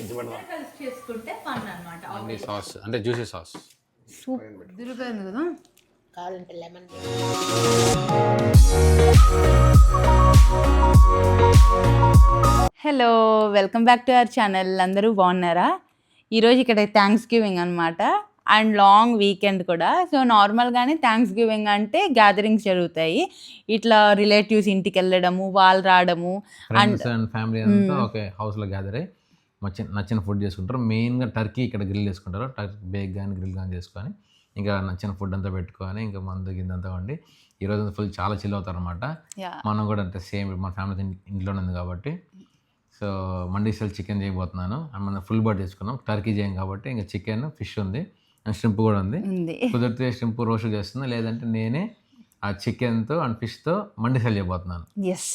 కలిసి చేసుకుంటే ఫన్ అన్నమాట. సాస్ అంటే జ్యూసీ సాస్ సూప్ దిరిపోయింది కదా. కావాలంటే lemon hello, welcome back to our channel. అందరూ బాగున్నారా? ఈరోజు ఇక్కడ థ్యాంక్స్ గివింగ్ అనమాట అండ్ లాంగ్ వీకెండ్ కూడా. సో నార్మల్గానే థ్యాంక్స్ గివింగ్ అంటే గ్యాదరింగ్స్ జరుగుతాయి, ఇట్లా రిలేటివ్స్ ఇంటికి వెళ్ళడము, వాళ్ళు రావడము అండ్ ఫ్యామిలీ అంతా ఒకే హౌస్లో గ్యాదర్ అయ్యి నచ్చిన ఫుడ్ చేసుకుంటారు. మెయిన్గా టర్కీ ఇక్కడ గ్రిల్ చేసుకుంటారు. టర్కీ బేక్ కానీ గ్రిల్ కానీ చేసుకొని ఇంకా నచ్చిన ఫుడ్ అంతా పెట్టుకొని ఇంకా మందు గిందంతా వండి ఈరోజు ఫుల్ చాలా చిల్ అవుతారు అనమాట. మనం కూడా అంటే సేమ్ మన ఫ్యామిలీ ఇంట్లోనే ఉంది కాబట్టి సో మండీ స్టైల్ చికెన్ చేయబోతున్నాను. అండ్ మనం ఫుల్ బర్డ్ చేసుకున్నాం. టర్కీ చేయం కాబట్టి ఇంకా చికెన్, ఫిష్ ఉంది అండ్ షింప్ కూడా ఉంది. కుదిరితే షింప్ రోస్ట్ చేస్తుంది, లేదంటే నేనే ఆ చికెన్తో అండ్ ఫిష్తో మండీ స్టైల్ చేయబోతున్నాను.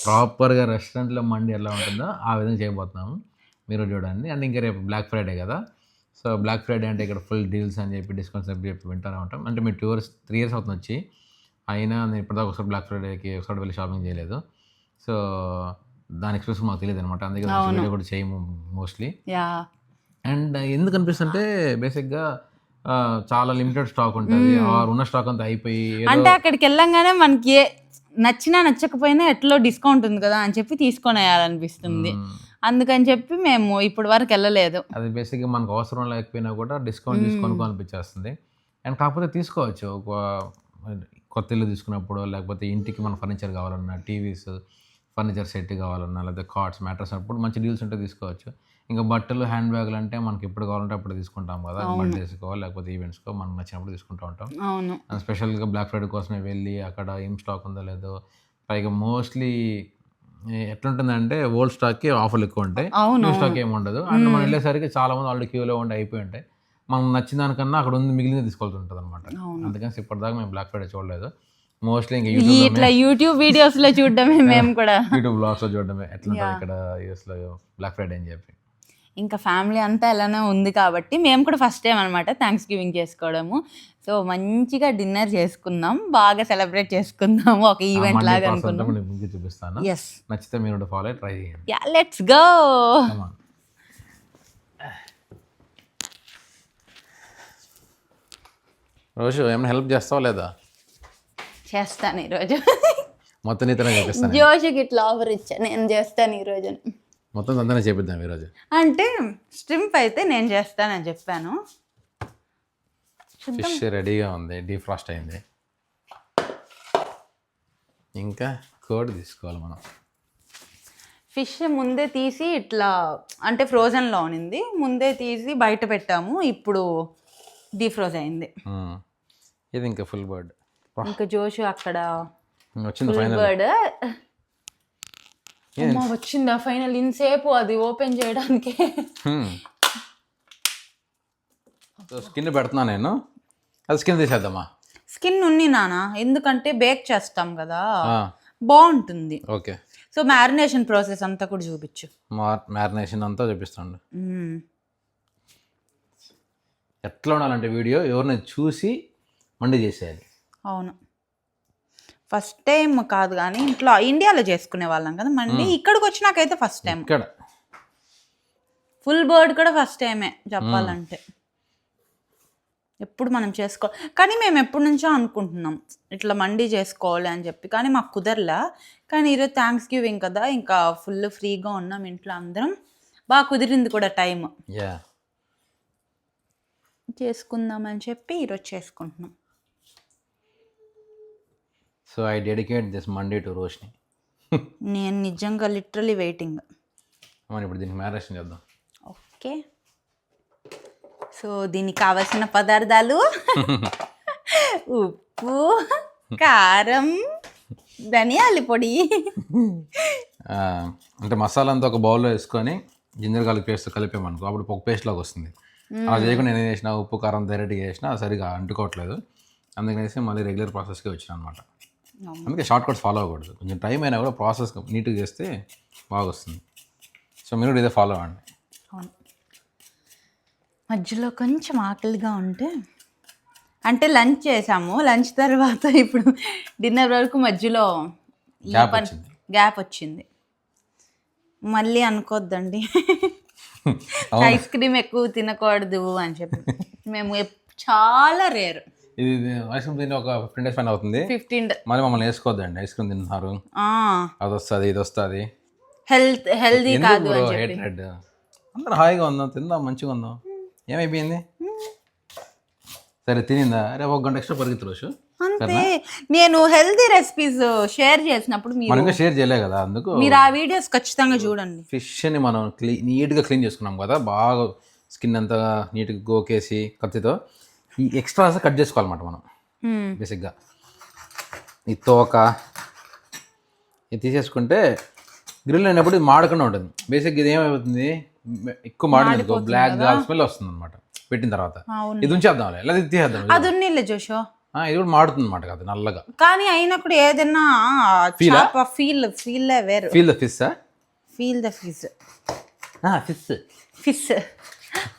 ప్రాపర్గా రెస్టారెంట్లో మండీ ఎలా ఉంటుందో ఆ విధంగా చేయబోతున్నాము. మీరు చూడండి. అండ్ ఇంకా రేపు బ్లాక్ ఫ్రైడే కదా, సో బ్లాక్ ఫ్రైడే అంటే ఇక్కడ ఫుల్ డీల్స్ అని చెప్పి డిస్కౌంట్స్ అని చెప్పి వింటూనే ఉంటాం. అంటే మీరు 3 years అవుతుంది వచ్చి, అయినా నేను ఇప్పటిదాకా ఒకసారి బ్లాక్ ఫ్రైడేకి ఒకసారి వెళ్ళి షాపింగ్ చేయలేదు. సో దాని ఎక్స్ప్రెస్ మాకు తెలియదు అనమాట, అందుకే వీడియో కూడా చేయము మోస్ట్లీ. అండ్ ఎందుకు అనిపిస్తుంటే బేసిక్గా చాలా లిమిటెడ్ స్టాక్ ఉంటుంది, ఉన్న స్టాక్ అంతా అయిపోయి అంటే అక్కడికి వెళ్ళంగానే మనకి నచ్చినా నచ్చకపోయినా ఎట్లో డిస్కౌంట్ ఉంది కదా అని చెప్పి తీసుకొని వేయాలనిపిస్తుంది. అందుకని చెప్పి మేము ఇప్పటి వరకు వెళ్ళలేదు. అది బేసిక్గా మనకు అవసరం లేకపోయినా కూడా డిస్కౌంట్ తీసుకొని అనిపించేస్తుంది. అండ్ కాకపోతే తీసుకోవచ్చు, ఒక కొత్త ఇల్లు తీసుకున్నప్పుడు, లేకపోతే ఇంటికి మన ఫర్నిచర్ కావాలన్నా, టీవీస్ ఫర్నిచర్ సెట్ కావాలన్నా, లేకపోతే కార్డ్స్ మ్యాట్రస్ అప్పుడు మంచి డీల్స్ ఉంటే తీసుకోవచ్చు. ఇంకా బట్టలు, హ్యాండ్ బ్యాగులు అంటే మనకి ఎప్పుడు కావాలంటే అప్పుడు తీసుకుంటాం కదా, బర్త్డేస్కో లేకపోతే ఈవెంట్స్కో మనకు నచ్చినప్పుడు తీసుకుంటూ ఉంటాం. స్పెషల్గా బ్లాక్ ఫ్రైడే కోసమే వెళ్ళి అక్కడ ఏం స్టాక్ ఉందో లేదో, పైగా మోస్ట్లీ ఎట్లుంటుందంటే ఓల్డ్ స్టాక్కి ఆఫర్లు ఎక్కువ ఉంటాయి, న్యూ స్టాక్ ఏమి ఉండదు. అండ్ మనం వెళ్ళేసరికి చాలా మంది ఆల్రెడీ క్యూలో ఉండి అయిపోయి ఉంటాయి. మనం నచ్చిన దానికన్నా అక్కడ ఉంది మిగిలిన తీసుకోవాల్సి ఉంటుంది అనమాట. అందుకని ఇప్పటిదాకా మేము బ్లాక్ ఫ్రైడే చూడలేదు. మోస్ట్లీ ఇంకా యూట్యూబ్ వీడియోస్ లో చూడడమే, మేము కూడా యూట్యూబ్ బ్లాగ్స్ లో చూడడమే ఎట్లుంటుంది ఇక్కడ యూఎస్ లో బ్లాక్ ఫ్రైడే అని చెప్పి. ఇంకా ఫ్యామిలీ అంతా ఎలానే ఉంది కాబట్టి మేము కూడా ఫస్ట్ టైం అనమాట థ్యాంక్స్ గివింగ్ చేసుకోవడము. సో మంచిగా డిన్నర్ చేసుకుందాం, బాగా సెలబ్రేట్ చేసుకుందాం, ఒక ఈవెంట్ లాగా అనుకున్నాం. చూపిస్తాను, నచ్చితే మీరు ఫాలో ట్రై చేయండి. Yeah, let's go. రోజు ఏమైనా హెల్ప్ చేస్తావా లేదా? చేస్తాను ఈరోజు. మొత్తం నీతోనే చేపిస్తాను. జోషుకి ఇట్లా ఆఫర్ ఇచ్చా, నేను చేస్తాను ఈరోజు. మొత్తం అంతా చేపిద్దాం ఈరోజు. అంటే స్ట్రింప్ అయితే నేను చేస్తానని చెప్పాను. ఫిష్ రెడీగా ఉంది, డీఫ్రాస్ట్ అయింది. ఇంకా కోడి తీసుకోవాలి మనం. ఫిష్ ముందే తీసి ఇట్లా అంటే ఫ్రోజన్లో ఉన్నింది, ముందే తీసి బయట పెట్టాము, ఇప్పుడు డీఫ్రోజ్ అయింది. ఇది ఇంకా ఫుల్ బర్డ్. ఇంకా జోషు అక్కడ వచ్చింది ఫుల్ బర్డ్. వచ్చిందా ఫైనల్? ఇన్సేపు అది ఓపెన్ చేయడానికి స్కిన్ పెడుతున్నా నేను, అది స్కిన్ తీసేద్దామా? స్కిన్ ఉంది నానా, ఎందుకంటే బేక్ చేస్తాం కదా, బాగుంటుంది. ఓకే, సో మ్యారినేషన్ ప్రాసెస్ అంతా కూడా చూపించు. మ్యారినేషన్ అంతా చూపిస్తాండి. ఎట్లా ఉండాలంటే వీడియో ఎవరిని చూసి మండి చేసేయాలి. అవును, ఫస్ట్ టైం కాదు కానీ ఇండియాలో చేసుకునే వాళ్ళం కదా మండి, ఇక్కడికి వచ్చినాకైతే ఫస్ట్ టైం. ఇక్కడ ఫుల్ బర్డ్ కూడా ఫస్ట్ టైమే చెప్పాలంటే. ఎప్పుడు మనం కానీ మేము ఎప్పటి నుంచో అనుకుంటున్నాం ఇట్లా మండి చేసుకోవాలి అని చెప్పి, కానీ మాకు కుదరలా. కానీ ఈరోజు థ్యాంక్స్ గివింగ్ కదా, ఇంకా ఫుల్ ఫ్రీగా ఉన్నాం ఇంట్లో అందరం, బాగా కుదిరింది కూడా టైం, చేసుకుందామని చెప్పి ఈరోజు చేసుకుంటున్నాం. So I dedicate this Monday to Roshini. నేను నిజంగా లిటరలీ వెయిటింగ్. మనం ఇప్పుడు దీనికి మ్యారినేషన్ చేద్దాం. ఓకే, సో దీనికి కావాల్సిన పదార్థాలు ఉప్పు, కారం, ధనియాల పొడి. అంటే మసాలా అంతా ఒక బౌల్లో వేసుకొని జింజర్ గార్లిక్ పేస్ట్ కలిపామనుకో, అప్పుడు ఒక పేస్ట్ లాగా వస్తుంది. అలా చేయకుండా నేను చేసిన ఉప్పు కారం డైరెక్ట్గా చేసిన అది సరిగా అంటుకోవట్లేదు, అందుకనేసి మళ్ళీ రెగ్యులర్ ప్రాసెస్కి వచ్చిన అనమాట. అందుకే షార్ట్ కట్స్ ఫాలో అవ్వకూడదు, కొంచెం టైం అయినా కూడా ప్రాసెస్ నీట్గా చేస్తే బాగా వస్తుంది. సో మీరు కూడా ఇదే ఫాలో అవ్వండి. మధ్యలో కొంచెం ఆకలిగా ఉంటే అంటే లంచ్ చేసాము, లంచ్ తర్వాత ఇప్పుడు డిన్నర్ వరకు మధ్యలో గ్యాప్ వచ్చింది. మళ్ళీ అనుకోద్దండి. ఐస్ క్రీమ్ ఎక్కువ తినకూడదు అని చెప్పి మేము చాలా రేర్. ఇది ఐస్ క్రీమ్ తిని ఒక 15 days పైన అవుతుంది. 15 మళ్ళీ మమ్మల్ని వేసుకోవద్దండి, ఐస్ క్రీమ్ తింటున్నారు, అది వస్తుంది ఇది వస్తుంది, హెల్దీ కాదు అని చెప్పి. హేట్రెడ్. అందరూ హాయిగా ఉందాం, తిందాం, మంచిగా ఉందాం. ఏమైపోయింది? సరే తినిందా? రేపు 1 గంట ఎక్స్ట్రా పరిగెత్తు రోజు. అంతే. నేను హెల్దీ రెసిపీస్ షేర్ చేసినప్పుడు మనం ఇంకా షేర్ చేయలే కదా, అందుకు మీరు ఆ వీడియోస్ ఖచ్చితంగా చూడండి. ఫిష్ని మనం నీట్గా క్లీన్ చేసుకున్నాం కదా, బాగా స్కిన్ అంతా నీట్గా గోకేసి కత్తితో ఈ ఎక్స్ట్రాస్ కట్ చేసుకోవాలన్నమాట మనం. బేసిక్గా ఈ తోక ఇది తీసేసుకుంటే గ్రిల్ అయినప్పుడు ఇది మాడకుండా ఉంటుంది. బేసిక్గా ఇది ఏమైపోతుంది, ఎక్కువ మాడినందుకో బ్లాక్ గాల్ స్మెల్ వస్తుంది అనమాట పెట్టిన తర్వాత. ఇది ఉంచేద్దాం, లేదా ఇది తీసేద్దాం. అది ఉన్నిలే జోషో, ఇది కూడా మాడుతుంది అనమాట కదా నల్లగా. కానీ అయినప్పుడు ఏదైనా ఫీల్ వేరు. Feel the fish, feel the fish, fish fish,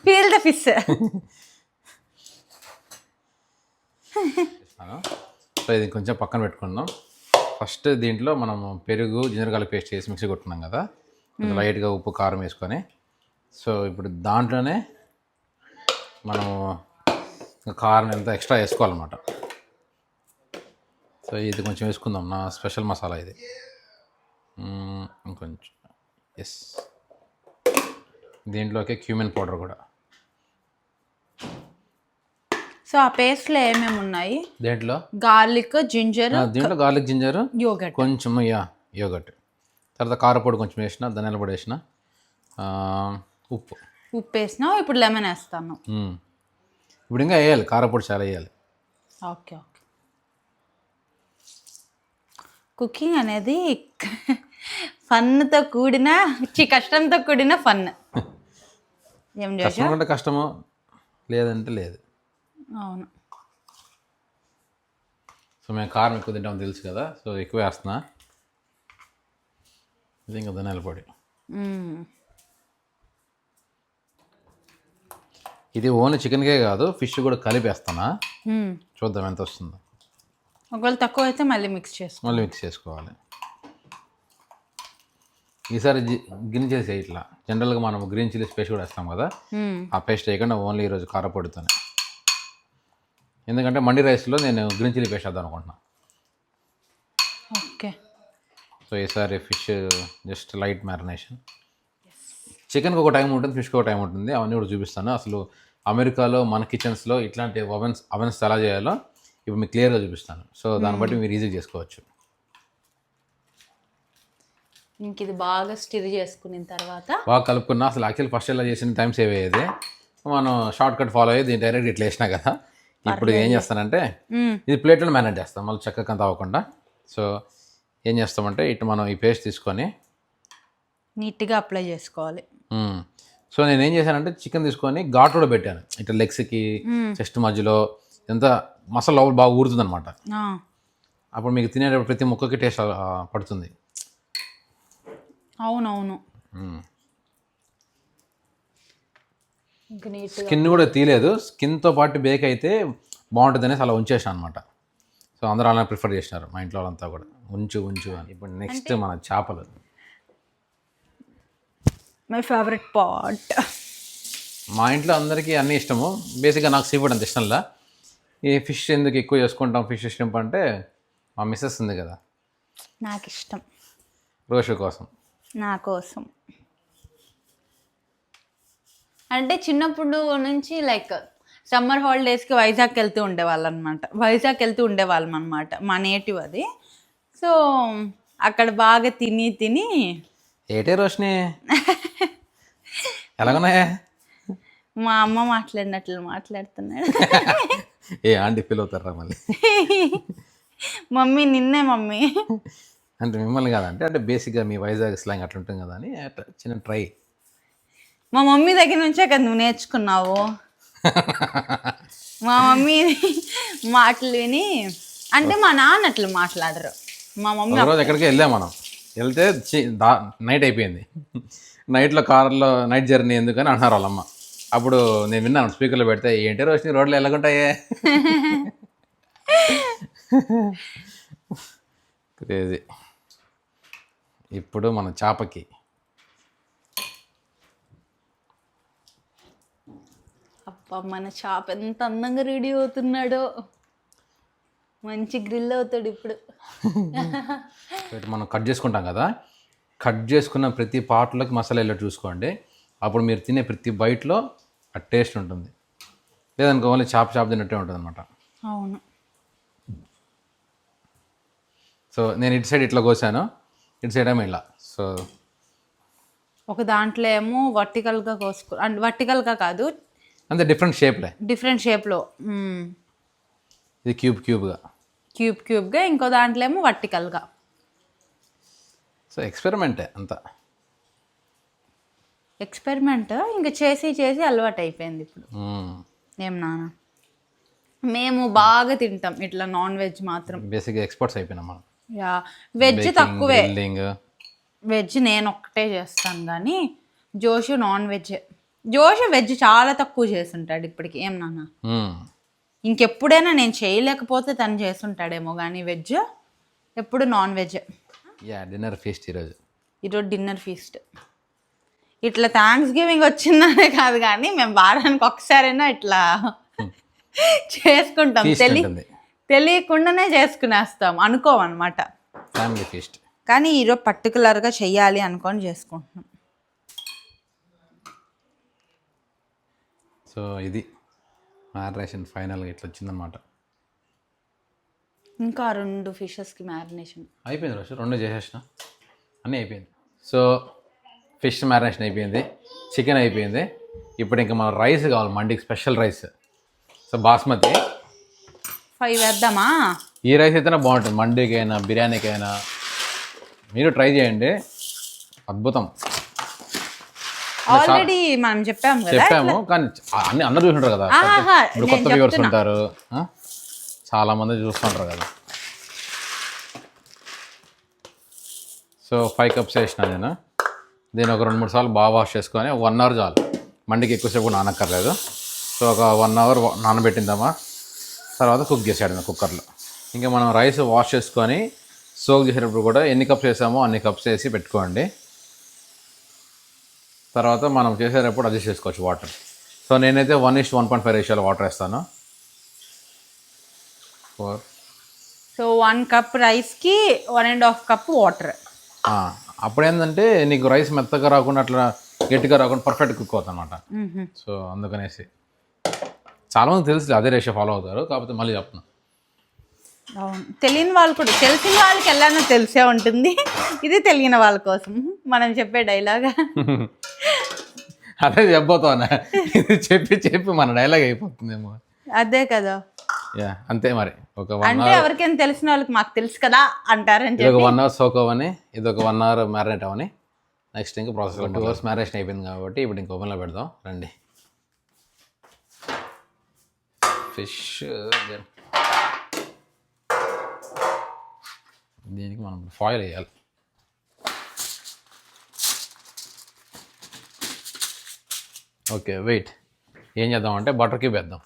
feel the fish. So ఇది కొంచెం పక్కన పెట్టుకుందాం. ఫస్ట్ దీంట్లో మనం పెరుగు జింజర్ గార్లిక్ పేస్ట్ చేసి మిక్సీ కొట్టుకున్నాం కదా, కొంచెం లైట్గా ఉప్పు కారం వేసుకొని, సో ఇప్పుడు దాంట్లోనే మనము కారం ఎంత ఎక్స్ట్రా వేసుకోవాలన్నమాట. సో ఇది కొంచెం వేసుకుందాం, నా స్పెషల్ మసాలా ఇది. ఇంకొంచెం ఎస్, దీంట్లోకి క్యూమిన్ పౌడర్ కూడా. సో ఆ పేస్ట్లో ఏమేమి ఉన్నాయి? దేంట్లో గార్లిక్, జింజర్, దీంట్లో గార్లిక్, జింజర్, యోగర్ట్, కొంచెం యోగర్ట్, తర్వాత కారపొడి కొంచెం వేసిన, ధనియాల పొడి వేసిన, ఉప్పు వేసినా. ఇప్పుడు లెమన్ వేస్తాను. ఇప్పుడు ఇంకా వేయాలి, కారపొడి చాలా వేయాలి. Okay okay. కుకింగ్ అనేది ఫన్తో కూడిన కష్టంతో కూడిన ఫన్. ఏం కష్టం కష్టము, లేదంటే లేదు. అవును. సో మేము కారం ఎక్కువ తింటామని తెలుసు కదా, సో ఎక్కువ వేస్తున్నా. ఇది ఇంకా ధనియాల పొడి. ఇది ఓన్లీ చికెన్కే కాదు, ఫిష్ కూడా కలిపేస్తానా. చూద్దాం ఎంత వస్తుందో. ఒకవేళ తక్కువ అయితే మళ్ళీ మిక్స్ చేసుకోవాలి. ఈసారి గ్రీన్ చిల్లీస్ ఇట్లా జనరల్గా మనం గ్రీన్ చిల్లీస్ పేస్ట్ కూడా వేస్తాం కదా, ఆ పేస్ట్ వేయకుండా ఓన్లీ ఈరోజు కారపొడితోనే. ఎందుకంటే మండి రైస్లో నేను గ్రీన్ చిల్లీ పేస్ట్ వేద్దాం అనుకుంటున్నా. ఓకే. సో ఈసారి ఫిష్ జస్ట్ లైట్ మ్యారినేషన్. చికెన్కి ఒక టైం ఉంటుంది, ఫిష్కి ఒక టైం ఉంటుంది, అవన్నీ కూడా చూపిస్తాను. అసలు అమెరికాలో మన కిచెన్స్లో ఇట్లాంటి అవెన్స్ ఎలా చేయాలో ఇప్పుడు మీకు క్లియర్గా చూపిస్తాను. సో దాన్ని బట్టి మీరు ఈజీగా చేసుకోవచ్చు. ఇంక ఇది బాగా స్టిర్ చేసుకున్న తర్వాత బాగా కలుపుకున్నా. అసలు యాక్చువల్ ఫస్ట్ ఎలా చేసిన టైం సేవ్ అయ్యేది, మనం షార్ట్ కట్ ఫాలో అయ్యేది డైరెక్ట్ ఇట్లా వేసినా కదా. ఇప్పుడు ఏం చేస్తానంటే ఇది ప్లేట్లో మేనేజ్ చేస్తాం మళ్ళీ చక్కగా అంత అవ్వకుండా. సో ఏం చేస్తామంటే ఇటు మనం ఈ పేస్ట్ తీసుకొని నీట్గా అప్లై చేసుకోవాలి. సో నేను ఏం చేశానంటే చికెన్ తీసుకొని ఘాటు కూడా పెట్టాను ఇట్లా లెగ్స్కి, చెస్ట్ మధ్యలో, ఎంత మసాలా లోపల బాగా ఊరుతుంది అనమాట. అప్పుడు మీకు తినేటప్పుడు ప్రతి ముక్కకి టేస్ట్ పడుతుంది. అవునవును. స్కిన్ కూడా తీయలేదు, స్కిన్తో పాటు బేక్ అయితే బాగుంటుంది అనేసి అలా ఉంచేసాను అనమాట. సో అందరూ అలా ప్రిఫర్ చేసినారు మా ఇంట్లో వాళ్ళంతా కూడా, ఉంచు అని. ఇప్పుడు నెక్స్ట్ మన చేపలు, మై ఫేవరెట్ పార్ట్. మా ఇంట్లో అందరికీ అన్నీ ఇష్టము. బేసిక్గా నాకు సీ ఫుడ్ అంత ఇష్టంలా. ఈ ఫిష్ ఎందుకు ఎక్కువ చేసుకుంటాం, ఫిష్ ఇష్టం అంటే మా మిస్సెస్ ఉంది కదా, నాకు ఇష్టం, రోషు కోసం, నా కోసం. అంటే చిన్నప్పుడు నుంచి లైక్ సమ్మర్ హాలిడేస్కి వైజాగ్ వెళ్తూ ఉండేవాళ్ళం అనమాట. మా నేటివ్ అది. సో అక్కడ బాగా తిని ఏటే రోషిని ఎలాగున్నాయా, మా అమ్మ మాట్లాడినట్లు మాట్లాడుతున్నాడు. ఏ ఆంటీ ఫీల్ అవుతారా మళ్ళీ? మమ్మీ నిన్నే మమ్మీ అంటే మిమ్మల్ని కాదంటే, అంటే బేసిక్గా మీ వైజాగ్ స్లాంగ్ అట్లా ఉంటుంది కదా అని అట్లా చిన్న ట్రై. మా మమ్మీ దగ్గర నుంచే కదా నువ్వు నేర్చుకున్నావు. మా మమ్మీ మాటలు విని, అంటే మా నాన్న అట్లా మాట్లాడరు. మా మమ్మీ రోజు ఎక్కడికి వెళ్ళాం మనం, వెళ్తే నైట్ అయిపోయింది. నైట్లో కార్లో నైట్ జర్నీ ఎందుకని అన్నారు వాళ్ళమ్మ. అప్పుడు నేను విన్నాను స్పీకర్లో పెడితే, ఏంటి రోజు రోడ్లు ఎలాగుంటాయే క్రేజీ. ఇప్పుడు మన చేపకి మన షాప్ ఎంత అందంగా రెడీ అవుతున్నాడో. మంచి గ్రిల్ అవుతాడు ఇప్పుడు. మనం కట్ చేసుకుంటాం కదా, కట్ చేసుకున్న ప్రతి పార్ట్లోకి మసాలా వెళ్ళి చూసుకోండి. అప్పుడు మీరు తినే ప్రతి బైట్లో ఆ టేస్ట్ ఉంటుంది. లేదనుకో ఓన్లీ చాప్ తిన్నట్టే ఉంటుంది అనమాట. అవును. సో నేను ఇటు సైడ్ ఇట్లా కోసాను, ఇటు సైడ్ ఏమో ఇలా. సో ఒక దాంట్లో ఏమో వర్టికల్గా అంటే వర్టికల్గా కాదు, అంతే డిఫరెంట్ షేప్లే, డిఫరెంట్ షేప్లో. ఇది క్యూబ్గా, ఇంకో దాంట్లో ఏమో వర్టికల్గా. సో ఎక్స్పెరిమెంటే అంతా. ఎక్స్పెరిమెంట్ ఇంకా చేసి అలవాటు అయిపోయింది ఇప్పుడు. ఏం నాన్న, మేము బాగా తింటాం ఇట్లా నాన్ వెజ్ మాత్రం. బేసిక్గా ఎక్స్పర్ట్స్ అయిపోయినాం మనం. యా, వెజ్ తక్కువే. గ్రిల్లింగ్, వెజ్ నేను ఒక్కటే చేస్తాను కానీ జోషు నాన్ వెజ్. జోషు వెజ్ చాలా తక్కువ చేస్తుంటాడు ఇప్పటికి. ఏం నాన్న, ఇంకెప్పుడైనా నేను చేయలేకపోతే తను చేస్తుంటాడేమో కానీ వెజ్ ఎప్పుడు నాన్ వెజ్. డిన్నర్ ఫీస్ట్ ఈరోజు డిన్నర్ ఫీస్ట్. ఇట్లా థ్యాంక్స్ గివింగ్ వచ్చిందనే కాదు కానీ మేము వారానికి ఒకసారైనా ఇట్లా చేసుకుంటాం. తెలియకుండానే చేసుకునేస్తాం, అనుకోమన్నమాట. Family feast. కానీ ఈరోజు పర్టికులర్గా చెయ్యాలి అనుకొని చేసుకుంటున్నాం. సో ఇది మ్యారినేషన్ ఫైనల్గా ఇట్లా వచ్చిందనమాట. ఇంకా 2 ఫిషెస్కి మ్యారినేషన్ అయిపోయింది రోజు, 2 చేసేసిన, అన్నీ అయిపోయింది. సో ఫిష్ మ్యారినేషన్ అయిపోయింది, చికెన్ అయిపోయింది. ఇప్పుడు ఇంకా మన రైస్ కావాలి, మండికి స్పెషల్ రైస్. సో బాస్మతి 5 వేద్దామా? ఈ రైస్ అయితేనే బాగుంటుంది, మండీకైనా బిర్యానీకైనా. మీరు ట్రై చేయండి, అద్భుతం. ఆల్రెడీ మనం చెప్పాము కానీ అన్ని అందరూ చూస్తుంటారు కదా, ఇప్పుడు కొత్త వ్యూవర్స్ ఉంటారు, చాలా మంది చూస్తుంటారు కదా. సో 5 కప్స్ వేసిన నేను. దీన్ని ఒక 2-3 సార్లు బాగా వాష్ చేసుకొని 1 అవర్ చాలు, మండికి ఎక్కువసేపు నానక్కర్లేదు. సో ఒక 1 అవర్ నానబెట్టిందామా, తర్వాత కుక్ చేసాడు కుక్కర్లో. ఇంకా మనం రైస్ వాష్ చేసుకొని సోక్ చేసేటప్పుడు కూడా ఎన్ని కప్స్ వేసామో అన్ని కప్స్ వేసి పెట్టుకోండి. తర్వాత మనం చేసేటప్పుడు అడ్జస్ట్ చేసుకోవచ్చు వాటర్. సో నేనైతే 1:1.5 రేషియోలో వాటర్ వేస్తాను. 4. సో 1 కప్ రైస్కి 1.5 కప్ వాటర్. అప్పుడేంటంటే నీకు రైస్ మెత్తగా రాకుండా అట్లా గట్టిగా రాకుండా పర్ఫెక్ట్ కుక్ అవుతుంది అనమాట. సో అందుకనేసి చాలామంది తెలుసు అదే రేషియో ఫాలో అవుతారు, కాకపోతే మళ్ళీ చెప్తున్నా. తెలియని వాళ్ళు కూడా, తెలిసిన వాళ్ళకి ఎలానో తెలిసే ఉంటుంది, ఇది తెలియని వాళ్ళ కోసం మనం చెప్పే డైలాగా. అదే చెప్పబోతానా, ఇది చెప్పి మన డైలాగ్ అయిపోతుందేమో. అదే కదా. అంతే మరి. ఒక అంటే ఎవరికైనా తెలిసిన వాళ్ళకి మాకు తెలుసు కదా అంటారని చెప్పి. ఒక 1 అవర్ సోక్ అవ్వని, ఇది ఒక 1 అవర్ మ్యారినేట్ అవ్వని. నెక్స్ట్ ఇంకా ప్రాసెస్ 2 అవర్స్ మ్యారినేషన్ అయిపోయింది కాబట్టి ఇప్పుడు ఇంక ఓవెన్లో పెడదాం రండి. ఫిష్ దీనికి మనం ఫాయిల్ వేయాలి. ఓకే వెయిట్, ఏం చేద్దామంటే బటర్ క్యూబ్ వేద్దాం.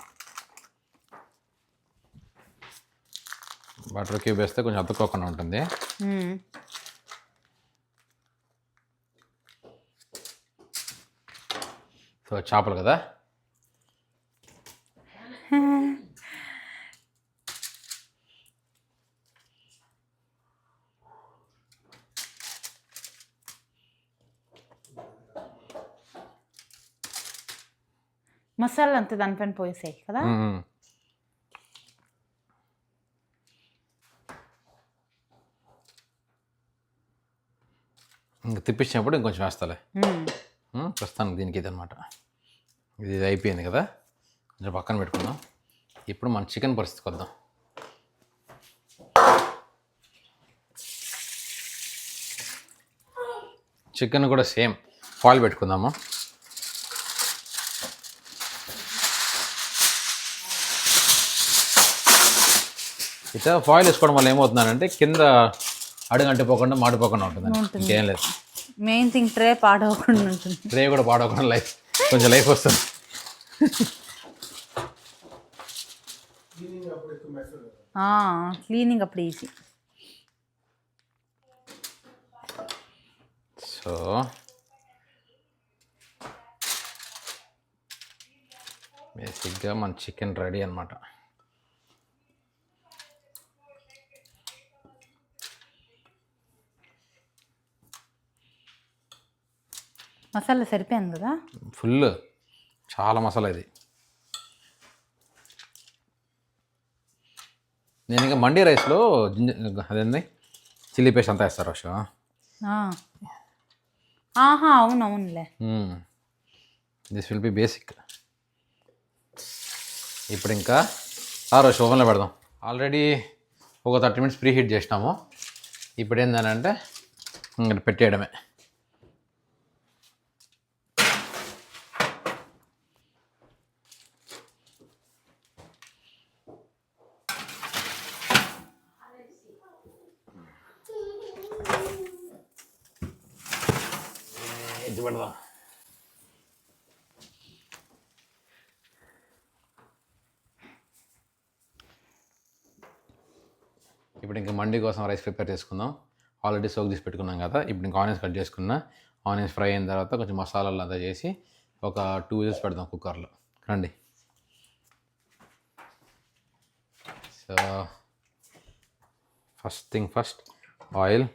బటర్ క్యూబ్ వేస్తే కొంచెం అతుక్కోకుండా ఉంటుంది. సో చేపలు కదా, మసాలా అంతా దానిపైన పోసేయి కదా. ఇంకా తిప్పించినప్పుడు ఇంకొంచెం వేస్తాలే. ప్రస్తుతానికి దీనికి ఇది అనమాట. ఇది అయిపోయింది కదా, కొంచెం పక్కన పెట్టుకుందాం. ఇప్పుడు మన చికెన్ పరిస్థితికి వద్దాం. చికెన్ కూడా సేమ్ ఫాయిల్ పెట్టుకుందాము. ఇట్లా ఫాయిల్ వేసుకోవడం వల్ల ఏమవుతుందంటే కింద అడుగంటిపోకుండా మాడిపోకుండా ఉంటుంది, ఇంకేం లేదు. మెయిన్ థింగ్ ట్రే పాడవకుండా ఉంటుంది. ట్రే కూడా పాడవకుండా కొంచెం లైఫ్ వస్తుంది. క్లీనింగ్ అప్పుడు ఈజీ. సో బేసిక్గా మన చికెన్ రెడీ అనమాట. మసాలా సరిపోయింది కదా? ఫుల్ చాలా మసాలా ఇది. నేను ఇంకా మండీ రైస్లో అదేంది చిల్లీ పేస్ట్ అంతా వేస్తారు వర్ష. ఆహా అవునవునులే. This will be basic. ఇప్పుడు ఇంకా వర్ష ఓవెన్లో పెడదాం. ఆల్రెడీ ఒక 30 minutes ప్రీ హీట్ చేసినాము. ఇప్పుడు ఏంటంటే ఇంకా పెట్టేయడమే. పెడదాం. ఇప్పుడు ఇంకా మండీ కోసం రైస్ ప్రిపేర్ చేసుకుందాం. ఆల్రెడీ సోక్ తీసి పెట్టుకున్నాం కదా. ఇప్పుడు ఇంకా ఆనియన్స్ కట్ చేసుకున్నా. ఆనియన్స్ ఫ్రై అయిన తర్వాత కొంచెం మసాలాలు అంతా చేసి ఒక 2 whistles పెడదాం కుక్కర్లో. రండి. So first thing first oil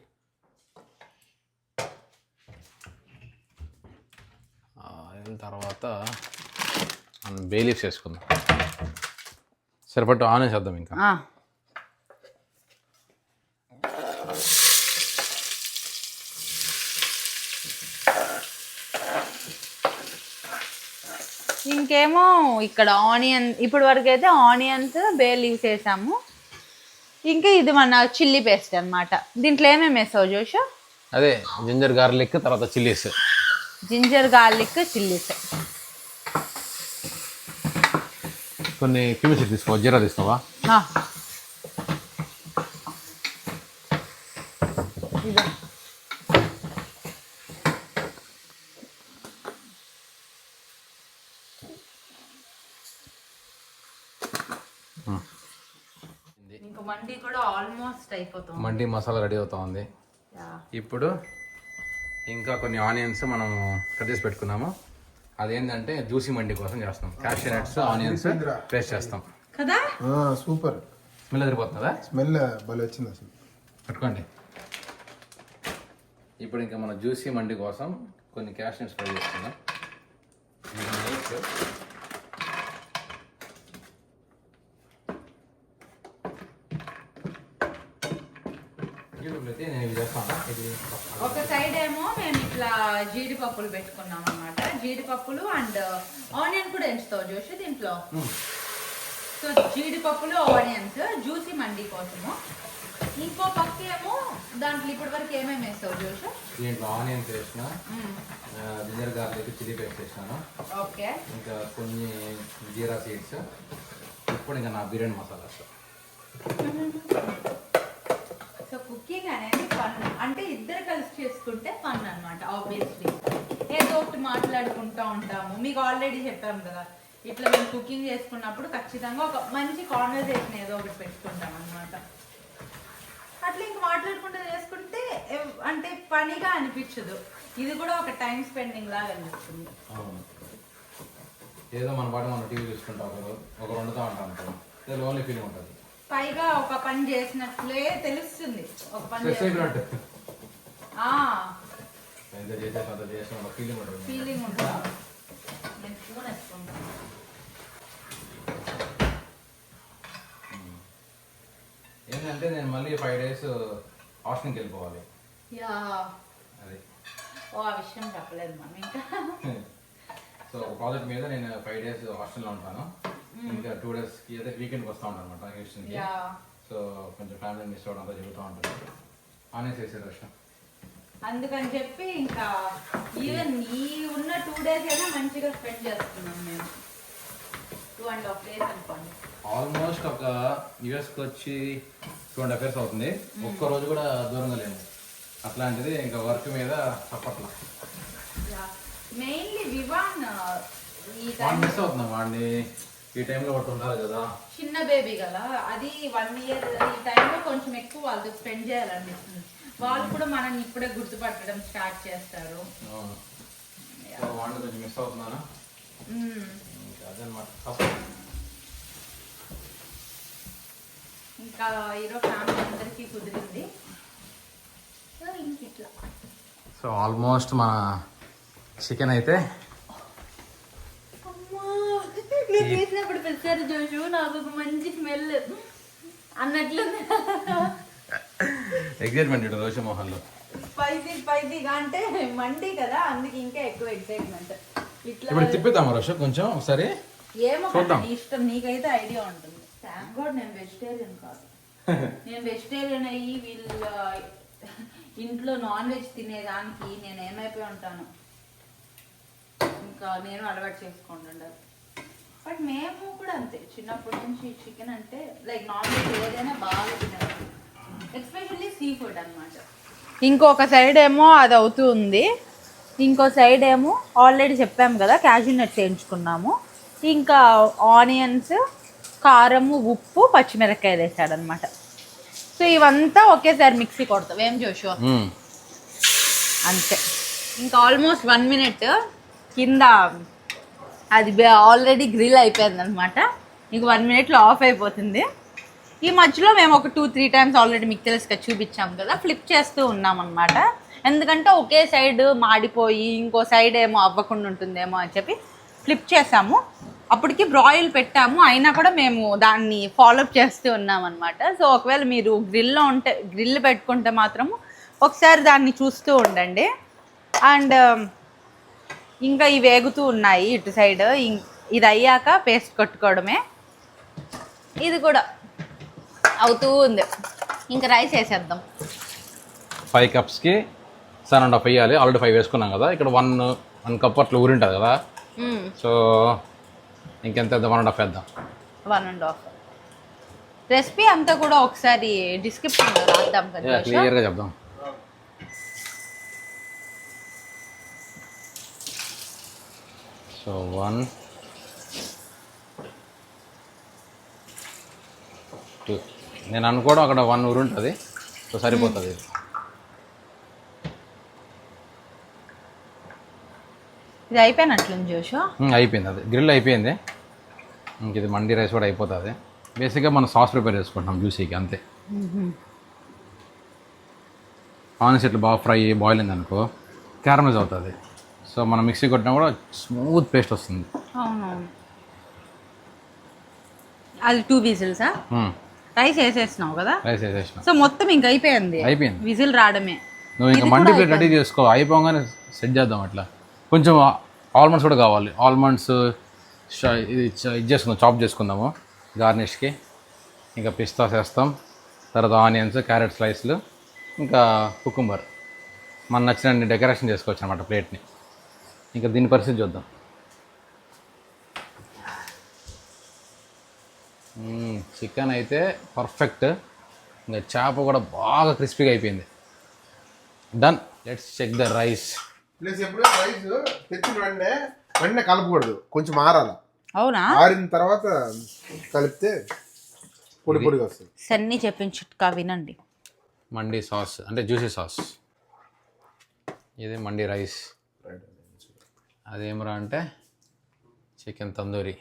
తర్వాత మనం బే లీవ్స్ వేసుకుందాం. సరిపట్టు ఆనియన్స్ వేద్దాం. ఇంకా ఇంకేమో ఇక్కడ ఆనియన్ ఇప్పటి వరకు అయితే ఆనియన్స్ బే లీవ్స్ వేసాము. ఇంకా ఇది మన చిల్లీ పేస్ట్ అనమాట. దీంట్లో ఏమేమి వేసావు జోషు? అదే జింజర్ గార్లిక్ తర్వాత చిల్లీస్. Ginger garlic chillies. కొన్ని క్యూమిన్ సీడ్స్ తీసుకో. జీరా తీసుకోవా? ఇంకా మండీ కూడా ఆల్మోస్ట్ అయిపోతుంది. మండీ మసాలా రెడీ అవుతా ఉంది. ఇప్పుడు ఇంకా కొన్ని ఆనియన్స్ మనం కట్ చేసి పెట్టుకున్నాము. అదేంటంటే జ్యూసీ మండీ కోసం చేస్తాం. క్యాష్యూ నట్స్ ఆనియన్స్ పేస్ట్ చేస్తాం కదా. Super smell ఎదిరిపోతుందా? స్మెల్ భలే వచ్చింది అసలు. పెట్టుకోండి. ఇప్పుడు ఇంకా మన జ్యూసీ మండీ కోసం కొన్ని క్యాష్యూ నట్స్ ఫ్రై చేసుకుందాం. ఒక సైడ్ ఏమో మేము ఇట్లా జీడిపప్పులు పెట్టుకున్నాం అన్నమాట. జీడిపప్పులు అండ్ ఆనియన్ కూడా ఎంచుతావు జోషి దీంట్లో. సో జీడిపప్పులు ఆనియన్స్ జ్యూసీ మండీ కోసము. ఇంకో పక్క ఏమో దాంట్లో ఇప్పటి వరకు ఏమేమి వేస్తావు జోషి? దీంట్లో ఆనియన్స్ వేసిన, జింజర్ గార్లిక్ చిల్లీ పేస్ట్ వేసినాను. ఓకే. ఇంకా కొన్ని జీరా సీడ్స్. ఇప్పుడు ఇంకా నా బిర్యానీ మసాలా. సో కుకింగ్ అనేది ఫన్. అంటే ఇద్దరు కలిసి చేసుకుంటే ఫన్ అనమాట. ఆబ్వియస్లీ ఏదో ఒకటి మాట్లాడుకుంటూ ఉంటాము. మీకు ఆల్రెడీ చెప్పాము కదా, ఇట్లా మేము కుకింగ్ చేసుకున్నప్పుడు ఖచ్చితంగా ఒక మంచి కాన్వర్సేషన్ ఏదో ఒకటి పెట్టుకుంటాం అనమాట. అట్లా ఇంక మాట్లాడుకుంటూ చేసుకుంటే అంటే పనిగా అనిపించదు. ఇది కూడా ఒక టైం స్పెండింగ్ లాగా అనిపిస్తుంది. ఏదో మన పాటు మనం టీవీ చూసుకుంటాం, ఒక వండుతూ ఉంటాం, లోన్లీ ఫీలింగ్ ఉంటుంది. పైగా ఒక పని చేసినట్లే తెలుస్తుంది. ఒక పని ఫీలింగ్ ఉంటుంది. నేను ఫోన్ వేసుకుంటాను. ఏంటంటే నేను మళ్ళీ 5 days హాస్టల్కి వెళ్ళిపోవాలి. అది ఆ విషయం చెప్పలేదు మనం ఇంకా. సో ప్రాజెక్ట్ మీద నేను 5 days హాస్టల్లో ఉంటాను. ఇంకా 2 daysకి అయితే వీకెండ్కి వస్తూ ఉంటాను అనమాట హ్యూస్టన్కి. సో కొంచెం ఫ్యామిలీ మిస్ అవ్వడం అంతా జరుగుతూ ఉంటుంది. ఆనేసి వేసేది వర్షం. అందుకని చెప్పి ఇంకా ఈవెన్ ఈ ఉన్న 2 days అయినా మంచిగా స్పెండ్ చేస్తున్నాం మేము. 2.5 days అనుకోండి. ఆల్మోస్ట్ ఒక యూఎస్కి వచ్చి 2.5 years అవుతుంది. ఒక్క రోజు కూడా దూరంగా లేము. అట్లాంటిది ఇంకా వర్క్ మీద తప్పట్లా. మెయిన్లీ వివాన్ మిస్ అవుతున్నాం. వాడిని ఈ టైంలో ఒకటి ఉండాలి కదా, చిన్న బేబీ కదా, అది 1 year ఈ టైంలో కొంచెం ఎక్కువ వాళ్ళతో స్పెండ్ చేయాలనిపిస్తుంది. వాళ్ళు కూడా మనల్ని ఇప్పుడే గుర్తుపట్టడం స్టార్ట్ చేస్తారు. వాడిని కొంచెం మిస్ అవుతున్నాను. ఇంకా ఈరోజు ఫ్యామిలీ అందరికీ కుదిరింది. సో ఇంక ఇట్లా సో ఆల్మోస్ట్ మన చికెన్ అయితే నువ్వు తీసినప్పుడు పెద్దారు జోషు నాకు ఒక మంచి స్మెల్ అన్నట్లుంది. ఎగ్జైట్మెంట్ రోష మోహన్లో స్పైసీగా అంటే మండి కదా, అందుకే ఇంకా ఎక్కువ ఎక్సైట్మెంట్. ఇట్లా ఇప్పుడు తిప్పుతామా రోష కొంచెం ఒకసారి? ఏమో నీ ఇష్టం, నీకైతే ఐడియా ఉంటుంది. థ్యాంక్ గాడ్ నేను వెజిటేరియన్ కాదు. నేను వెజిటేరియన్ అయ్యి వీళ్ళ ఇంట్లో నాన్ వెజ్ తినేదానికి నేను ఏమైపోయి ఉంటాను. ఇంకా నేను అలవాటు చేసుకుంటుండాలి. బట్ మేము కూడా అంతే, చిన్నప్పటి నుంచి చికెన్ అంటే లైక్ నాన్ వెజ్ ఏదైనా బాగా తినాలి, ఎస్పెషల్లీ సీ ఫుడ్ అనమాట. ఇంకొక సైడ్ ఏమో అది అవుతూ ఉంది, ఇంకో సైడ్ ఏమో ఆల్రెడీ చెప్పాము కదా క్యాష్యూ నట్స్ వేయించుకున్నాము. ఇంకా ఆనియన్స్, కారము, ఉప్పు, పచ్చిమిరపకాయలు వేసాడనమాట. సో ఇవంతా ఒకేసారి మిక్సీ కొడతాం ఏం జోషు? అంతే. ఇంకా ఆల్మోస్ట్ 1 minute కింద అది ఆల్రెడీ గ్రిల్ అయిపోయింది అనమాట. ఇంక 1 minuteలో ఆఫ్ అయిపోతుంది. ఈ మధ్యలో మేము ఒక 2-3 times ఆల్రెడీ మీకు తెలుసుగా చూపించాం కదా, ఫ్లిప్ చేస్తూ ఉన్నాం అనమాట. ఎందుకంటే ఒకే సైడ్ మాడిపోయి ఇంకో సైడ్ ఏమో అవ్వకుండా ఉంటుందేమో అని చెప్పి ఫ్లిప్ చేసాము. అప్పటికి బ్రాయిల్ పెట్టాము, అయినా కూడా మేము దాన్ని ఫాలోఅప్ చేస్తూ ఉన్నాం అనమాట. సో ఒకవేళ మీరు గ్రిల్ పెట్టుకుంటే మాత్రము ఒకసారి దాన్ని చూస్తూ ఉండండి. అండ్ ఇంకా ఇవి వేగుతూ ఉన్నాయి ఇటు సైడ్. ఇది అయ్యాక పేస్ట్ కొట్టుకోవడమే. ఇది కూడా అవుతూ ఉంది. ఇంకా రైస్ వేసేద్దాం. 5 cups 7.5 వేయాలి. ఆల్రెడీ 5 వేసుకున్నాం కదా, ఇక్కడ 1 cup అట్లా ఊరింటుంది కదా. సో ఇంకెంత 1.5 వేద్దాం. 1.5. రెసిపీ అంతా కూడా ఒకసారి డిస్క్రిప్షన్లో రాద్దాం కదా, క్లియర్గా చెప్దాం. సో 1 2 నేను అనుకోవడం అక్కడ 1 ఊరు ఉంటుంది, సో సరిపోతుంది. ఇది అయిపోయినట్లుంది జోషు. అయిపోయింది, అది గ్రిల్ అయిపోయింది. ఇంక ఇది మండీ రైస్ కూడా అయిపోతుంది. బేసిక్గా మనం సాస్ ప్రిపేర్ చేసుకుంటున్నాం జ్యూసీకి, అంతే. ఆనియన్స్ ఇట్లా బాగా ఫ్రై బాయిల్ అయింది అనుకో క్యారమైజ్ అవుతుంది. సో మనం మిక్సీ కొట్టినా కూడా స్మూత్ పేస్ట్ వస్తుంది. అవునవును. అది 2 whistles. రైస్ వేసేసినావు కదా? రైస్ వేసేసిన. సో మొత్తం ఇంక అయిపోయింది, విజిల్ రావడమే. నువ్వు ఇంకా మండీ ప్లేట్ రెడీ చేసుకో, అయిపోగానే సెట్ చేద్దాం. అట్లా కొంచెం ఆల్మండ్స్ కూడా కావాలి. ఆల్మండ్స్ ఇది చేసుకుందాం, చాప్ చేసుకుందాము గార్నిష్కి. ఇంకా పిస్తాస్ వేస్తాం, తర్వాత ఆనియన్స్, క్యారెట్ స్లైస్లు, ఇంకా కుకుంబర్. మన నచ్చినన్ని డెకరేషన్ చేసుకోవచ్చు అనమాట ప్లేట్ని. ఇంకా దీని పరిస్థితి చూద్దాం. చికెన్ అయితే పర్ఫెక్ట్, ఇంకా చేప కూడా బాగా క్రిస్పీగా అయిపోయింది. Done. Let's check the rice. Plus ఎప్పుడు రైస్ తెచ్చిన వెంటనే కలపకూడదు, కొంచెం ఆరాలి. అవునా? ఆరిన తర్వాత కలిపితే పొడి పొడిగా వస్తుంది. సన్నీ చెప్పిన చిట్కా వినండి. మండీ సాస్ అంటే జ్యూసీ సాస్. ఇది మండీ రైస్. అదేమరా అంటే చికెన్ తందూరి.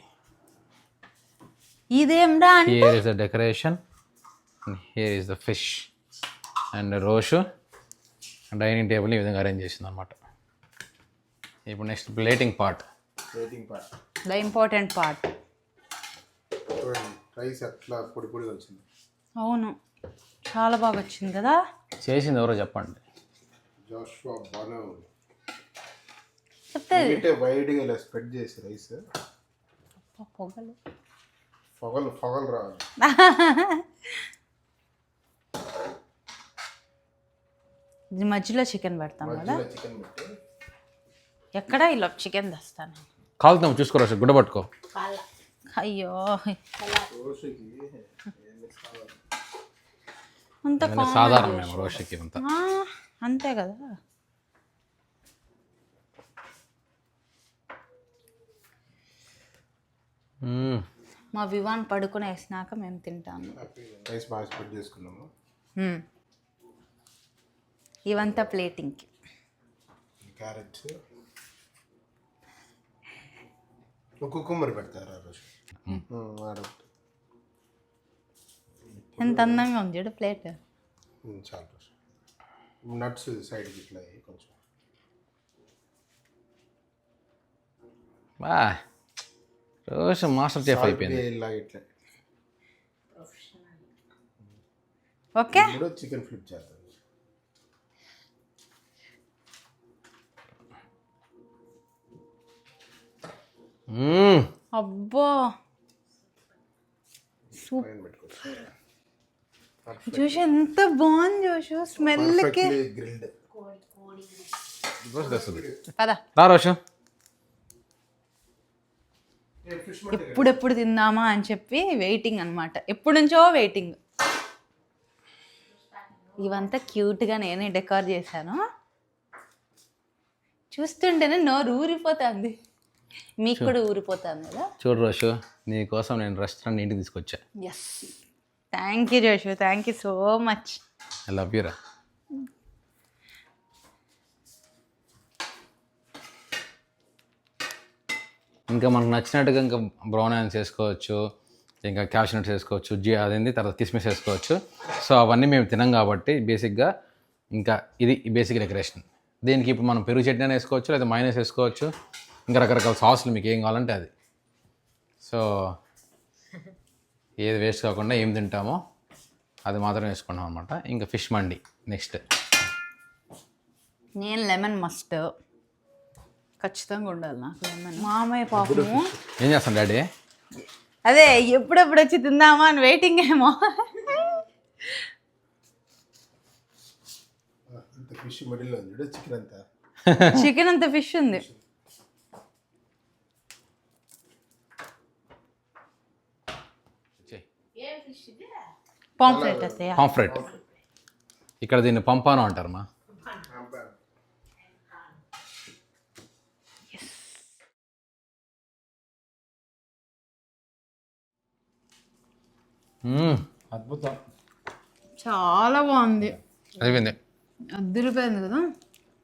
ఇదేమ్రా అంటే here is the decoration, here is the fish. And Roshu dining టేబుల్ని ఈ విధంగా అరేంజ్ చేసింది అనమాట. ఇప్పుడు next plating part. The important part. Rice అట్లా పొడి పొడిగా వచ్చింది. అవును, చాలా బాగా వచ్చింది కదా. చేసింది ఎవరో చెప్పండి. జోషువా బానో. చెప్తే వైడ్గా ఇలా స్ప్రెడ్ చేసి రైస్ పొగలు పొగలు రావాలి. ఇది మధ్యలో చికెన్ పెడతాం కదా. చికెన్ పెట్టి ఎక్కడ ఇలా చికెన్ తెస్తాను. కాలుతాం చూసుకో రోషి, గుడ్డ పట్టుకో. అయ్యో అంత సాధారణ మేము రోషికి అంతా అంతే కదా. మా వివాన్ పడుకుని వేసినాక మేము తింటాము. రైస్ బాగా స్ప్రెడ్ చేసుకున్నాము. ఇవంతా ప్లేటింగ్కి. క్యారెట్స్ కుకుంబర్ పెడతారు ఆ రోజు ఆడ ఎంత అందంగా ఉంది చూడు ప్లేట్. చాలా రోజు నట్స్ సైడ్కి ఇట్లా కొంచెం బా రోజు మాస్టర్ చెఫ్ అయిపోయింది. ఇలాగ ఇట్లా ఓకే ఇప్పుడు చికెన్ ఫ్లిప్ చేద్దాం. అబ్బో పైన పెట్టుకోవచ్చు. చూసి ఎంత బాగుంది జోషు, స్మెల్కి. గ్రిల్డ్ రోజు తెస్తుంది. పద రా రోషు. ఎప్పుడెప్పుడు తిందామా అని చెప్పి వెయిటింగ్ అనమాట, ఎప్పటి నుంచో వెయిటింగ్. ఇవంతా క్యూట్గా నేనే డెకార్ చేశాను. చూస్తుంటేనే నోరు ఊరిపోతుంది, మీకు కూడా ఊరిపోతుంది కదా. చూడు రోషు, నీ కోసం నేను రెస్టారెంట్ ఇంటికి తీసుకొచ్చా. Yes, thank you Joshu, thank you so much. I love you రా. ఇంకా మనకు నచ్చినట్టుగా ఇంకా బ్రౌన్ ఆనియన్స్ వేసుకోవచ్చు, ఇంకా క్యాష్ నట్స్ వేసుకోవచ్చు, అదేంది తర్వాత కిస్మిస్ వేసుకోవచ్చు. సో అవన్నీ మేము తినాం కాబట్టి బేసిక్గా ఇంకా ఇది బేసిక్ డెకరేషన్. దీనికి ఇప్పుడు మనం పెరుగు చట్నీ వేసుకోవచ్చు, లేదా మైనస్ వేసుకోవచ్చు, ఇంకా రకరకాల సాసులు మీకు ఏం కావాలంటే అది. సో ఏది వేస్ట్ కాకుండా ఏం తింటామో అది మాత్రం వేసుకున్నాం అనమాట. ఇంకా ఫిష్ మండి నెక్స్ట్. నేను లెమన్ మస్ట్ ఖచ్చితంగా ఉండాలి నాకు లెమన్. మామయ్య పాపము ఏం చేస్తాను డాడీ? అదే ఎప్పుడెప్పుడు వచ్చి తిందామా అని వెయిటింగ్ ఏమో. ఫిష్ మిడిల్ ఉంది చూడు, చికెన్ అంతా చికెన్ అంత ఫిష్ ఉంది. పాంఫ్లెట్ అత్తయ్య. పాంఫ్రెట్, ఇక్కడ దీన్ని పంపాను అంటారు మా. అద్భుతం. చాలా బాగుంది, అయిపోయింది. అద్దరిపోయింది కదా.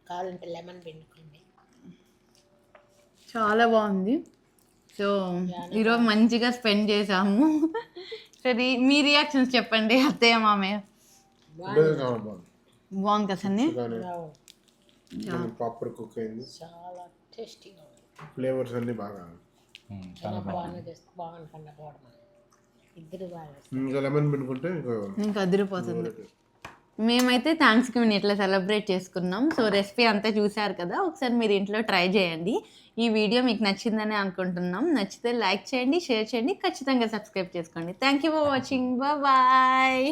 కావాలంటే లెమన్ పిండుకోండి. చాలా బాగుంది. సో ఈరోజు మంచిగా స్పెండ్ చేసాము. సరే మీ రియాక్షన్స్ చెప్పండి అత్తయ్య మామయ్య. బాగుంది కదా సన్ని, ప్రాపర్ కుక్ అయింది, చాలా టేస్టీగా ఉంది. ఫ్లేవర్స్ అన్ని బాగా. చాలా బాగా చేస్తుంది, బాగుంటుంది కూడా. ఇద్దరు బాగా ఇంకా లెమన్ పిండుకుంటే ఇంకా అదిరిపోతుంది. మేమైతే థ్యాంక్స్ గివింగ్ ఇట్లా సెలబ్రేట్ చేసుకున్నాం. సో రెసిపీ అంతా చూసారు కదా, ఒకసారి మీరు ఇంట్లో ట్రై చేయండి. ఈ వీడియో మీకు నచ్చిందని అనుకుంటున్నాం. నచ్చితే లైక్ చేయండి, షేర్ చేయండి, ఖచ్చితంగా సబ్స్క్రైబ్ చేసుకోండి. Thank you for watching, bye.